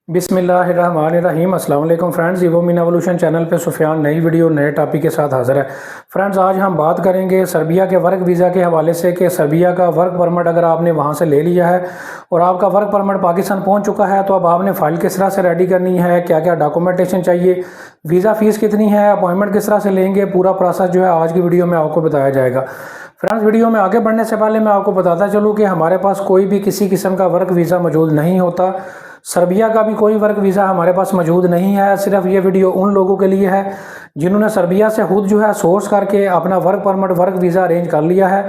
बिस्मिल्लाहिर्रहमानिर्रहीम। अस्सलाम वालेकुम फ्रेंड्स, इवोमिन एवोल्यूशन चैनल पे सुफियान नई वीडियो नए टॉपिक के साथ हाज़िर है। फ्रेंड्स, आज हम बात करेंगे सर्बिया के वर्क वीज़ा के हवाले से कि सर्बिया का वर्क परमिट अगर आपने वहाँ से ले लिया है और आपका वर्क परमिट पाकिस्तान पहुँच चुका है तो अब आपने फ़ाइल किस तरह से रेडी करनी है, क्या क्या डॉक्यूमेंटेशन चाहिए, वीज़ा फ़ीस कितनी है, अपॉइंटमेंट किस तरह से लेंगे, पूरा प्रोसेस जो है आज की वीडियो में आपको बताया जाएगा। फ्रेंड्स, वीडियो में आगे बढ़ने से पहले मैं आपको बताता चलूँ कि हमारे पास कोई भी किसी किस्म का वर्क वीज़ा मौजूद नहीं होता। सर्बिया का भी कोई वर्क वीज़ा हमारे पास मौजूद नहीं है। सिर्फ ये वीडियो उन लोगों के लिए है जिन्होंने सर्बिया से खुद जो है सोर्स करके अपना work permit work visa arrange कर लिया है।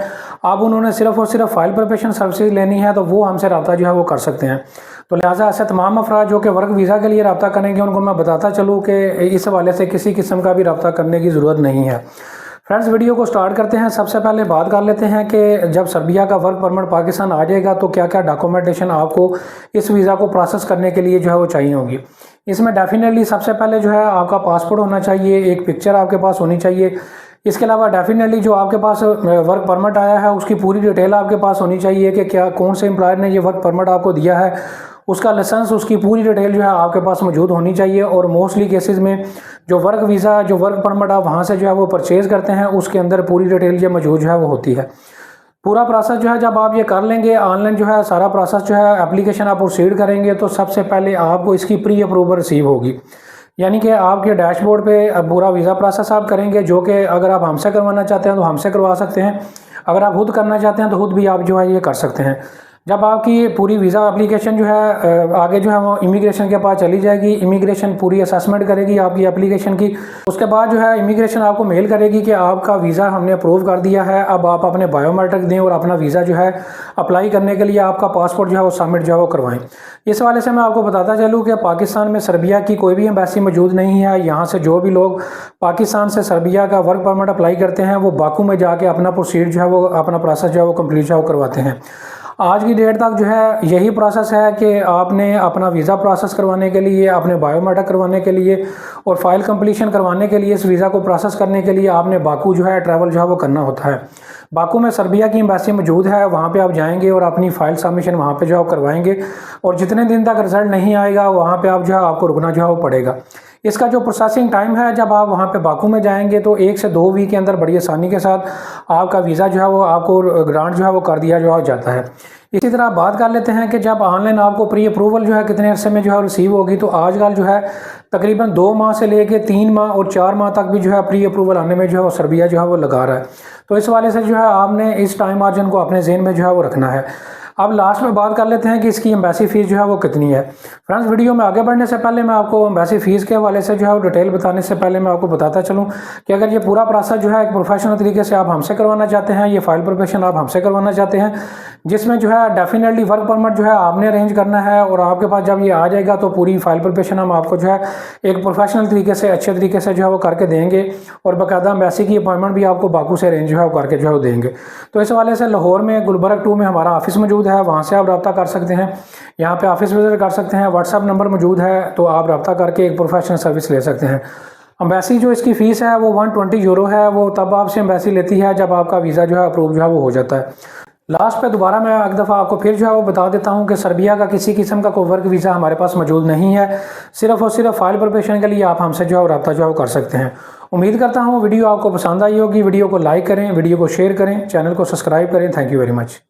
अब उन्होंने सिर्फ और सिर्फ फाइल प्रिपरेशन सर्विसेज लेनी है तो वो हमसे रब्ता जो है वो कर सकते हैं। तो लिहाजा ऐसे तमाम अफराद जो कि वर्क वीज़ा के लिए रब्ता करेंगे उनको मैं बताता चलूँ कि इस हवाले से किसी किस्म का भी रब्ता करने की ज़रूरत नहीं है। फ्रेंड्स, वीडियो को स्टार्ट करते हैं। सबसे पहले बात कर लेते हैं कि जब सर्बिया का वर्क परमिट पाकिस्तान आ जाएगा तो क्या क्या डॉक्यूमेंटेशन आपको इस वीज़ा को प्रोसेस करने के लिए जो है वो चाहिए होगी। इसमें डेफिनेटली सबसे पहले जो है आपका पासपोर्ट होना चाहिए, एक पिक्चर आपके पास होनी चाहिए। इसके अलावा डेफिनेटली जो आपके पास वर्क परमिट आया है उसकी पूरी डिटेल आपके पास होनी चाहिए कि क्या कौन से एम्प्लॉयर ने ये वर्क परमिट आपको दिया है, उसका लाइसेंस, उसकी पूरी डिटेल जो है आपके पास मौजूद होनी चाहिए। और मोस्टली केसेस में जो वर्क वीज़ा जो वर्क परमिट आप वहाँ से जो है वो परचेज़ करते हैं उसके अंदर पूरी डिटेल जो मौजूद जो है वो होती है। पूरा प्रोसेस जो है जब आप ये कर लेंगे, ऑनलाइन जो है सारा प्रोसेस जो है एप्लीकेशन आप प्रोसीड करेंगे तो सबसे पहले आपको इसकी प्री अप्रूवल रिसीव होगी, यानी कि आपके डैशबोर्ड पे पूरा वीज़ा प्रोसेस आप करेंगे, जो कि अगर आप हमसे करवाना चाहते हैं तो हमसे करवा सकते हैं, अगर आप खुद करना चाहते हैं तो खुद भी आप जो है ये कर सकते हैं। जब आपकी पूरी वीज़ा एप्लीकेशन जो है आगे जो है वो इमिग्रेशन के पास चली जाएगी, इमिग्रेशन पूरी असेसमेंट करेगी आपकी एप्लीकेशन की। उसके बाद जो है इमिग्रेशन आपको मेल करेगी कि आपका वीज़ा हमने अप्रूव कर दिया है, अब आप अपने बायोमेट्रिक दें और अपना वीज़ा जो है अप्लाई करने के लिए आपका पासपोर्ट जो है वो सबमिट जो है वो करवाएं। इस वाले से मैं आपको बताता चलूँ कि पाकिस्तान में सर्बिया की कोई भी एम्बेसी मौजूद नहीं है। यहाँ से जो भी लोग पाकिस्तान से सर्बिया का वर्क परमिट अप्लाई करते हैं वो बाकू में जाके अपना प्रोसीड जो है वो अपना प्रोसेस जो है वो कम्प्लीट जो है वो करवाते हैं। आज की डेट तक जो है यही प्रोसेस है कि आपने अपना वीज़ा प्रोसेस करवाने के लिए, अपने बायोमेट्रिक करवाने के लिए और फाइल कंप्लीशन करवाने के लिए, इस वीज़ा को प्रोसेस करने के लिए आपने बाकू जो है ट्रैवल जो है वो करना होता है। बाकू में सर्बिया की एम्बेसी मौजूद है, वहाँ पे आप जाएंगे और अपनी फ़ाइल सबमिशन वहाँ पे जो है करवाएंगे और जितने दिन तक रिजल्ट नहीं आएगा वहाँ पे आप जो है आपको रुकना जो है वो पड़ेगा। इसका जो प्रोसेसिंग टाइम है, जब आप वहाँ पे बाकू में जाएंगे तो 1 से 2 वीक के अंदर बड़ी आसानी के साथ आपका वीज़ा जो है वो आपको ग्रांट जो है वो कर दिया जो है जाता है। इसी तरह बात कर लेते हैं कि जब ऑनलाइन आपको प्री अप्रूवल जो है कितने अरसे में जो है रिसीव होगी, तो आजकल जो है तकरीबन 2 माह से लेके 3 माह और 4 माह तक भी जो है प्री अप्रूवल आने में जो है वो सर्बिया जो है वो लगा रहा है। तो इस वाले से जो है आपने इस टाइम मार्जिन को अपने ज़हन में जो है वो रखना है। अब लास्ट में बात कर लेते हैं कि इसकी एम्बेसी फ़ीस जो है वो कितनी है। फ्रेंड्स, वीडियो में आगे बढ़ने से पहले मैं आपको एम्बेसी फ़ीस के हवाले से जो है वो डिटेल बताने से पहले मैं आपको बताता चलूँ कि अगर ये पूरा प्रोसेस जो है एक प्रोफेशनल तरीके से आप हमसे करवाना चाहते हैं, ये फाइल प्रिपरेशन आप हमसे करवाना चाहते हैं, जिसमें जो है डेफिनेटली वर्क परमिट जो है आपने अरेंज करना है और आपके पास जब ये आ जाएगा तो पूरी फाइल प्रिपरेशन हम आपको जो है एक प्रोफेशनल तरीके से अच्छे तरीके से जो है वो करके देंगे और बाकायदा एम्बेसी की अपॉइंटमेंट भी आपको बाकू से अरेंज जो है वो करके जो है वो देंगे। तो इस वाले से लाहौर में गुलबर्ग 2 में हमारा ऑफिस मौजूद है, वहाँ से आप रब्ता कर सकते हैं, यहाँ पे ऑफिस विजिट कर सकते हैं, व्हाट्सएप नंबर मौजूद है तो आप रब्ता करके एक प्रोफेशनल सर्विस ले सकते हैं। एम्बेसी जो इसकी फ़ीस है वो 120 यूरो है, वो तब आपसे एम्बेसी लेती है जब आपका वीज़ा जो है अप्रूव जो है वो हो जाता है। लास्ट पे दोबारा मैं एक दफ़ा आपको फिर जो है वो बता देता हूँ कि सर्बिया का किसी किस्म का कोई वर्क वीज़ा हमारे पास मौजूद नहीं है। सिर्फ और सिर्फ फाइल प्रिपरेशन के लिए आप हमसे जो है रब्ता जो है कर सकते हैं। उम्मीद करता हूँ वीडियो आपको पसंद आई होगी। वीडियो को लाइक करें, वीडियो को शेयर करें, चैनल को सब्सक्राइब करें। Thank you very much.